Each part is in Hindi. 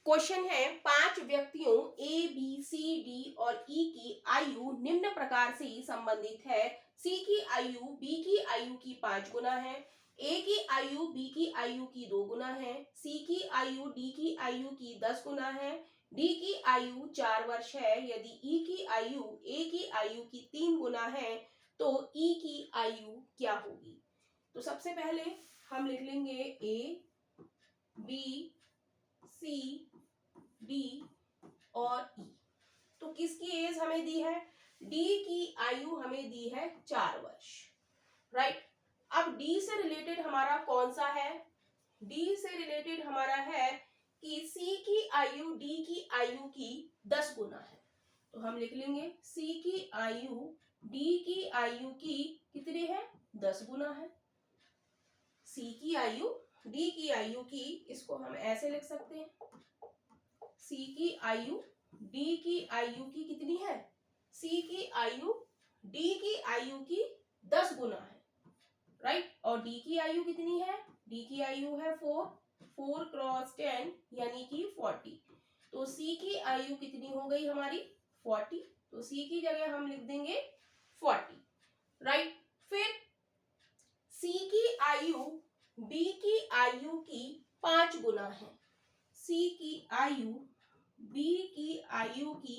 क्वेश्चन है 5 व्यक्तियों ए बी सी डी और ई की आयु निम्न प्रकार से संबंधित है। सी की आयु बी की आयु की 5 गुना है, ए की आयु बी की आयु की 2 गुना है, सी की आयु डी की आयु की 10 गुना है, डी की आयु 4 वर्ष है। यदि ई की आयु ए की आयु की 3 गुना है तो ई की आयु क्या होगी? तो सबसे पहले हम लिख लेंगे ए बी सी डी और ई। तो किसकी एज हमें दी है? डी की आयु हमें दी है 4 वर्ष, राइट। अब डी से रिलेटेड हमारा कौन सा है? डी से रिलेटेड हमारा है कि सी की आयु डी की आयु की 10 गुना है। तो हम लिख लेंगे सी की आयु डी की आयु की कितनी है? 10 गुना है। सी की आयु डी की आयु की, इसको हम ऐसे लिख सकते हैं, सी की आयु डी की आयु की कितनी है? सी की आयु डी की आयु की 10 गुना है, राइट। और डी की आयु कितनी है? डी की आयु है 4 क्रॉस 10 यानी कि 40। तो सी की आयु कितनी हो गई हमारी? 40। तो सी की जगह हम लिख देंगे 40, राइट। फिर सी की आयु बी की आयु की 5 गुना है। सी की आयु बी की आयु की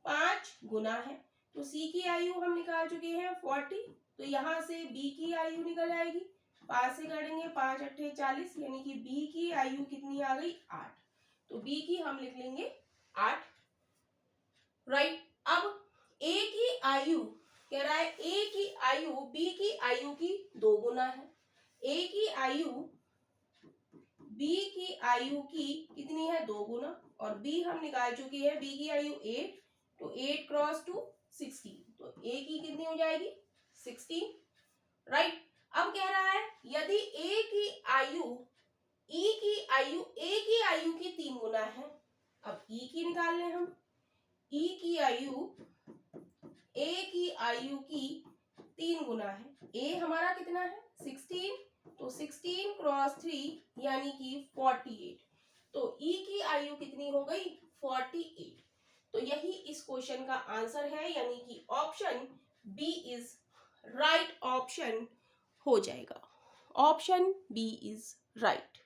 5 गुना है। तो सी की आयु हम निकाल चुके हैं 40। तो यहां से बी की आयु निकल आएगी, 5 से काटेंगे, 5 अट्ठे 40 यानी कि बी की आयु कितनी आ गई? 8। तो बी की हम लिख लेंगे 8, राइट। अब ए की आयु कह रहा है, ए की आयु बी की आयु की 2 गुना है। ए की आयु बी की आयु की कितनी है? 2 गुना। और बी हम निकाल चुके हैं, बी की आयु 8। तो 8 क्रॉस 2 16। तो ए की कितनी हो जाएगी? 16, राइट। अब कह रहा है यदि ए की आयु ई की आयु ए की आयु की 3 गुना है। अब ई की निकाल लें हम। ई की आयु ए की आयु की 3 गुना है। ए हमारा कितना है? 16। तो 16 क्रॉस 3 यानी कि 48। तो ई की आयु कितनी हो गई? 48। तो यही इस क्वेश्चन का आंसर है, यानी कि option B is right option हो जाएगा। Option B is right.